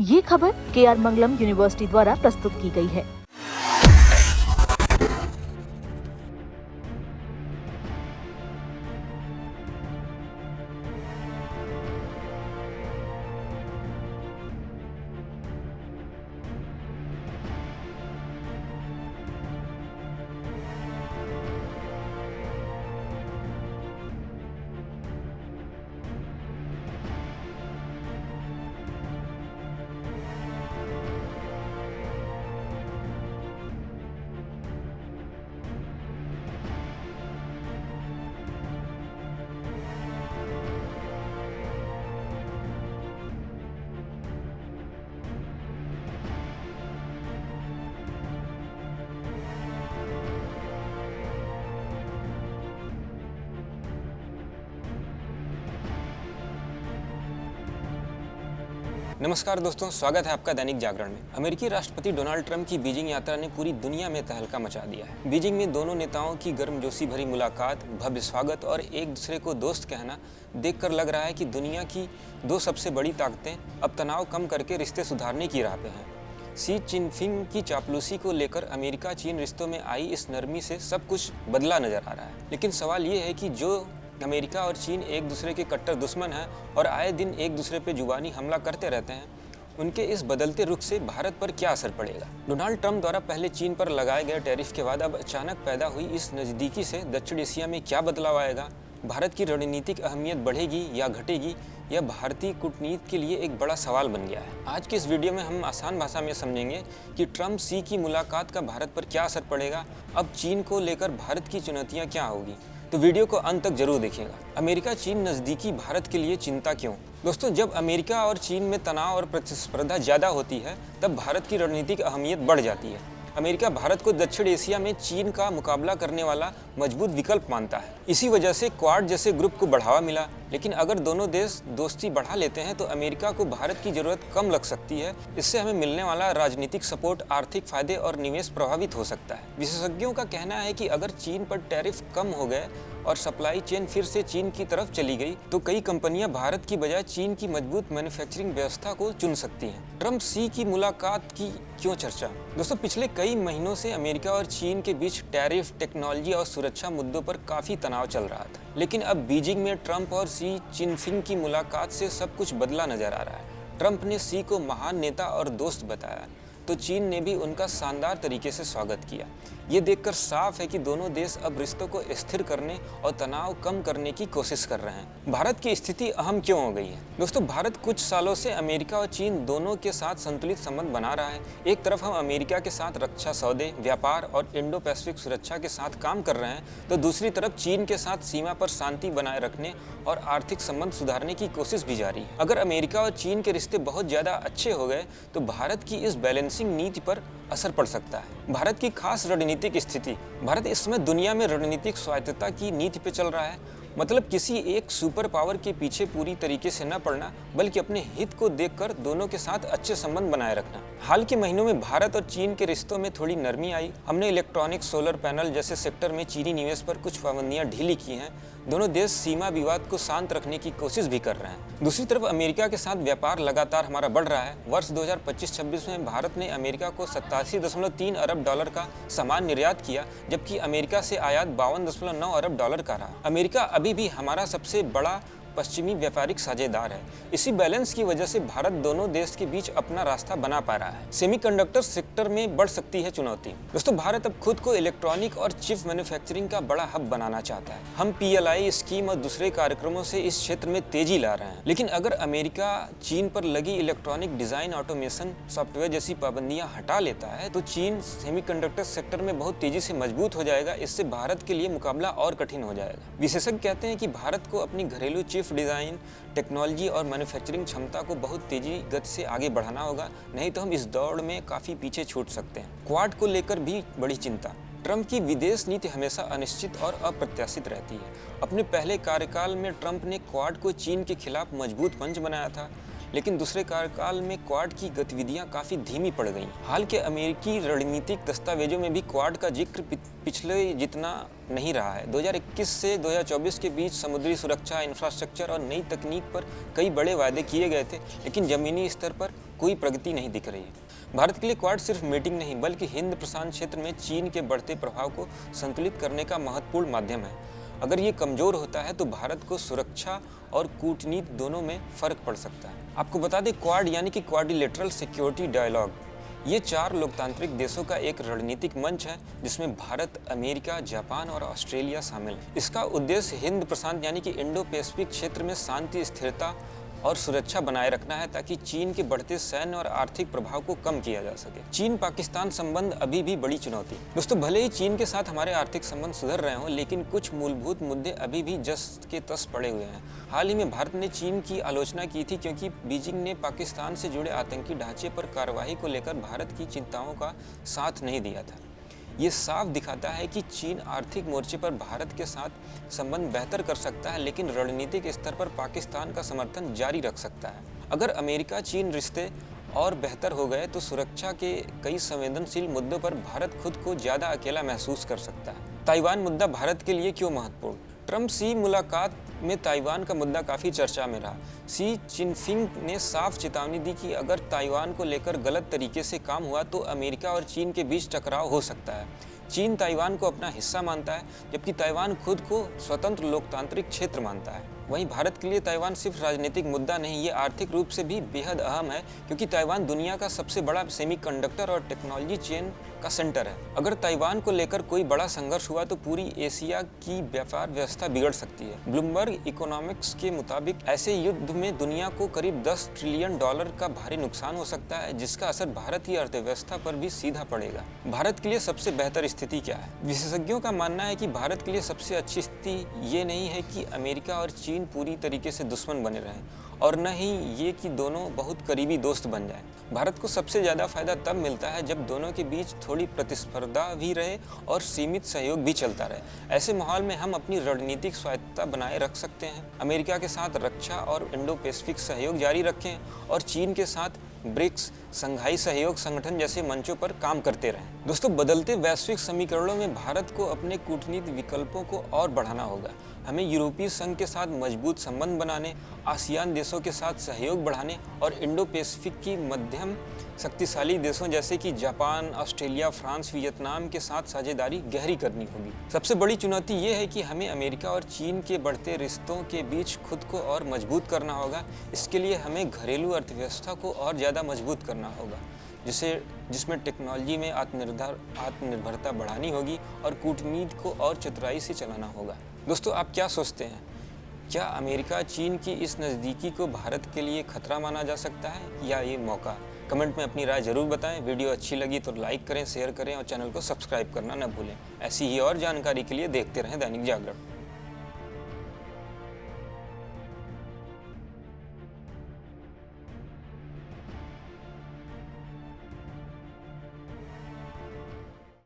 ये खबर KR मंगलम university द्वारा प्रस्तुत की गई है। नमस्कार दोस्तों, स्वागत है आपका दैनिक जागरण में। अमेरिकी राष्ट्रपति डोनाल्ड ट्रंप की बीजिंग यात्रा ने पूरी दुनिया में तहलका मचा दिया है। बीजिंग में दोनों नेताओं की गर्मजोशी भरी मुलाकात, भव्य स्वागत और एक दूसरे को दोस्त कहना देखकर लग रहा है कि दुनिया की दो सबसे बड़ी ताकतें अब तनाव कम करके रिश्ते सुधारने की राह पे हैं। शी चिनफिंग की चापलूसी को लेकर अमेरिका चीन रिश्तों में आई इस नरमी से सब कुछ बदला नजर आ रहा है। लेकिन सवाल ये है कि जो अमेरिका और चीन एक दूसरे के कट्टर दुश्मन हैं और आए दिन एक दूसरे पे जुबानी हमला करते रहते हैं, उनके इस बदलते रुख से भारत पर क्या असर पड़ेगा। डोनाल्ड ट्रंप द्वारा पहले चीन पर लगाए गए टैरिफ के बाद अब अचानक पैदा हुई इस नज़दीकी से दक्षिण एशिया में क्या बदलाव आएगा। भारत की रणनीतिक अहमियत बढ़ेगी या घटेगी, यह भारतीय कूटनीति के लिए एक बड़ा सवाल बन गया है। आज की इस वीडियो में हम आसान भाषा में समझेंगे कि ट्रंप शी की मुलाकात का भारत पर क्या असर पड़ेगा, अब चीन को लेकर भारत की चुनौतियाँ क्या होगी। तो वीडियो को अंत तक जरूर देखिएगा। अमेरिका चीन नज़दीकी भारत के लिए चिंता क्यों। दोस्तों, जब अमेरिका और चीन में तनाव और प्रतिस्पर्धा ज़्यादा होती है तब भारत की रणनीतिक अहमियत बढ़ जाती है। अमेरिका भारत को दक्षिण एशिया में चीन का मुकाबला करने वाला मजबूत विकल्प मानता है। इसी वजह से क्वाड जैसे ग्रुप को बढ़ावा मिला। लेकिन अगर दोनों देश दोस्ती बढ़ा लेते हैं तो अमेरिका को भारत की जरूरत कम लग सकती है। इससे हमें मिलने वाला राजनीतिक सपोर्ट, आर्थिक फायदे और निवेश प्रभावित हो सकता है। विशेषज्ञों का कहना है कि अगर चीन पर टैरिफ कम हो गए और सप्लाई चेन फिर से चीन की तरफ चली गई तो कई कंपनियां भारत की बजाय चीन की मजबूत मैन्युफैक्चरिंग व्यवस्था को चुन सकती हैं। ट्रंप शी की मुलाकात की क्यों चर्चा। दोस्तों, पिछले कई महीनों से अमेरिका और चीन के बीच टैरिफ, टेक्नोलॉजी और सुरक्षा मुद्दों पर काफी तनाव चल रहा था। लेकिन अब बीजिंग में ट्रंप और शी चिनफिंग की मुलाकात से सब कुछ बदला नजर आ रहा है। ट्रंप ने शी को महान नेता और दोस्त बताया तो चीन ने भी उनका शानदार तरीके से स्वागत किया। ये देखकर साफ है कि दोनों देश अब रिश्तों को स्थिर करने और तनाव कम करने की कोशिश कर रहे हैं। भारत की स्थिति अहम क्यों हो गई है। दोस्तों, भारत कुछ सालों से अमेरिका और चीन दोनों के साथ संतुलित संबंध बना रहा है। एक तरफ हम अमेरिका के साथ रक्षा सौदे, व्यापार और इंडो पैसिफिक सुरक्षा के साथ काम कर रहे हैं तो दूसरी तरफ चीन के साथ सीमा पर शांति बनाए रखने और आर्थिक संबंध सुधारने की कोशिश भी जारी है। अगर अमेरिका और चीन के रिश्ते बहुत ज्यादा अच्छे हो गए तो भारत की इस बैलेंसिंग नीति पर असर पड़ सकता है। भारत की खास रणनीतिक स्थिति। भारत इस समय दुनिया में रणनीतिक स्वायत्तता की नीति पे चल रहा है। मतलब किसी एक सुपर पावर के पीछे पूरी तरीके से न पड़ना, बल्कि अपने हित को देखकर दोनों के साथ अच्छे संबंध बनाए रखना। हाल के महीनों में भारत और चीन के रिश्तों में थोड़ी नरमी आई। हमने इलेक्ट्रॉनिक, सोलर पैनल जैसे सेक्टर में चीनी निवेश पर कुछ पाबंदियां ढीली की हैं। दोनों देश सीमा विवाद को शांत रखने की कोशिश भी कर रहे हैं। दूसरी तरफ अमेरिका के साथ व्यापार लगातार हमारा बढ़ रहा है। वर्ष 2025-26 में भारत ने अमेरिका को 87.3 अरब डॉलर का सामान निर्यात किया, जबकि अमेरिका से आयात 52.9 अरब डॉलर का रहा। अमेरिका अभी भी हमारा सबसे बड़ा पश्चिमी व्यापारिक साझेदार है। इसी बैलेंस की वजह से भारत दोनों देश के बीच अपना रास्ता बना पा रहा है। सेमीकंडक्टर सेक्टर में बढ़ सकती है चुनौती। दोस्तों, भारत अब खुद को इलेक्ट्रॉनिक और चिप मैन्युफैक्चरिंग का बड़ा हब बनाना चाहता है। हम PLI स्कीम और दूसरे कार्यक्रमों से इस क्षेत्र में तेजी ला रहे हैं। लेकिन अगर अमेरिका चीन पर लगी इलेक्ट्रॉनिक डिजाइन, ऑटोमेशन, सॉफ्टवेयर जैसी पाबंदियां हटा लेता है तो चीन सेमीकंडक्टर सेक्टर में बहुत तेजी से मजबूत हो जाएगा। इससे भारत के लिए मुकाबला और कठिन हो जाएगा। विशेषज्ञ कहते हैं कि भारत को अपनी घरेलू चिप डिजाइन, टेक्नोलॉजी और मैन्युफैक्चरिंग क्षमता को बहुत तेजी गति से आगे बढ़ाना होगा, नहीं तो हम इस दौड़ में काफी पीछे छूट सकते हैं। क्वाड को लेकर भी बड़ी चिंता। ट्रंप की विदेश नीति हमेशा अनिश्चित और अप्रत्याशित रहती है। अपने पहले कार्यकाल में ट्रंप ने क्वाड को चीन के खिलाफ मजबूत मंच बनाया था, लेकिन दूसरे कार्यकाल में क्वाड की गतिविधियां काफी धीमी पड़ गईं। हाल के अमेरिकी रणनीतिक दस्तावेजों में भी क्वाड का जिक्र पिछले जितना नहीं रहा है। 2021 से 2024 के बीच समुद्री सुरक्षा, इंफ्रास्ट्रक्चर और नई तकनीक पर कई बड़े वायदे किए गए थे, लेकिन जमीनी स्तर पर कोई प्रगति नहीं दिख रही है। भारत के लिए क्वाड सिर्फ मीटिंग नहीं बल्कि हिंद प्रशांत क्षेत्र में चीन के बढ़ते प्रभाव को संतुलित करने का महत्वपूर्ण माध्यम है। अगर ये कमजोर होता है तो भारत को सुरक्षा और कूटनीति दोनों में फर्क पड़ सकता है। आपको बता दें, क्वाड यानी कि क्वाड्रिलेटरल सिक्योरिटी डायलॉग, ये 4 लोकतांत्रिक देशों का एक रणनीतिक मंच है जिसमें भारत, अमेरिका, जापान और ऑस्ट्रेलिया शामिल है। इसका उद्देश्य हिंद प्रशांत यानी कि इंडो पैसिफिक क्षेत्र में शांति, स्थिरता और सुरक्षा बनाए रखना है ताकि चीन के बढ़ते सैन्य और आर्थिक प्रभाव को कम किया जा सके। चीन पाकिस्तान संबंध अभी भी बड़ी चुनौती। दोस्तों, भले ही चीन के साथ हमारे आर्थिक संबंध सुधर रहे हों, लेकिन कुछ मूलभूत मुद्दे अभी भी जस के तस पड़े हुए हैं। हाल ही में भारत ने चीन की आलोचना की थी क्योंकि बीजिंग ने पाकिस्तान से जुड़े आतंकी ढांचे पर कार्रवाई को लेकर भारत की चिंताओं का साथ नहीं दिया था। ये साफ दिखाता है कि चीन आर्थिक मोर्चे पर भारत के साथ संबंध बेहतर कर सकता है, लेकिन रणनीतिक स्तर पर पाकिस्तान का समर्थन जारी रख सकता है। अगर अमेरिका चीन रिश्ते और बेहतर हो गए तो सुरक्षा के कई संवेदनशील मुद्दों पर भारत खुद को ज़्यादा अकेला महसूस कर सकता है। ताइवान मुद्दा भारत के लिए क्यों महत्वपूर्ण? ट्रंप सी मुलाकात में ताइवान का मुद्दा काफ़ी चर्चा में रहा। शी चिनफिंग ने साफ चेतावनी दी कि अगर ताइवान को लेकर गलत तरीके से काम हुआ तो अमेरिका और चीन के बीच टकराव हो सकता है। चीन ताइवान को अपना हिस्सा मानता है जबकि ताइवान खुद को स्वतंत्र लोकतांत्रिक क्षेत्र मानता है। वहीं भारत के लिए ताइवान सिर्फ राजनीतिक मुद्दा नहीं, ये आर्थिक रूप से भी बेहद अहम है क्योंकि ताइवान दुनिया का सबसे बड़ा सेमीकंडक्टर और टेक्नोलॉजी चेन का सेंटर है। अगर ताइवान को लेकर कोई बड़ा संघर्ष हुआ तो पूरी एशिया की व्यापार व्यवस्था बिगड़ सकती है। ब्लूमबर्ग इकोनॉमिक्स के मुताबिक ऐसे युद्ध में दुनिया को करीब $10 ट्रिलियन का भारी नुकसान हो सकता है, जिसका असर भारत की अर्थव्यवस्था पर भी सीधा पड़ेगा। भारत के लिए सबसे बेहतर स्थिति क्या है? विशेषज्ञों का मानना है कि भारत के लिए सबसे अच्छी स्थिति ये नहीं है कि अमेरिका और चीन पूरी तरीके से दुश्मन बने रहें और न ही ये कि दोनों बहुत करीबी दोस्त बन जाएं। भारत को सबसे ज़्यादा फायदा तब मिलता है जब दोनों के बीच थोड़ी प्रतिस्पर्धा भी रहे और सीमित सहयोग भी चलता रहे। ऐसे माहौल में हम अपनी रणनीतिक स्वायत्तता बनाए रख सकते हैं, अमेरिका के साथ रक्षा और इंडो पैसिफिक सहयोग जारी रखें और चीन के साथ ब्रिक्स, संघाई सहयोग संगठन जैसे मंचों पर काम करते रहें। दोस्तों, बदलते वैश्विक समीकरणों में भारत को अपने कूटनीतिक विकल्पों को और बढ़ाना होगा। हमें यूरोपीय संघ के साथ मजबूत संबंध बनाने, आसियान देशों के साथ सहयोग बढ़ाने और इंडो पैसिफिक की मध्यम शक्तिशाली देशों जैसे कि जापान, ऑस्ट्रेलिया, फ्रांस, वियतनाम के साथ साझेदारी गहरी करनी होगी। सबसे बड़ी चुनौती ये है कि हमें अमेरिका और चीन के बढ़ते रिश्तों के बीच खुद को और मजबूत करना होगा। इसके लिए हमें घरेलू अर्थव्यवस्था को और ज़्यादा मजबूत करना होगा, जिसमें टेक्नोलॉजी में आत्मनिर्भरता बढ़ानी होगी और कूटनीति को और चतुराई से चलाना होगा। दोस्तों, आप क्या सोचते हैं? क्या अमेरिका चीन की इस नज़दीकी को भारत के लिए खतरा माना जा सकता है या ये मौका? कमेंट में अपनी राय जरूर बताएं। वीडियो अच्छी लगी तो लाइक करें, शेयर करें और चैनल को सब्सक्राइब करना न भूलें। ऐसी ही और जानकारी के लिए देखते रहें दैनिक जागरण।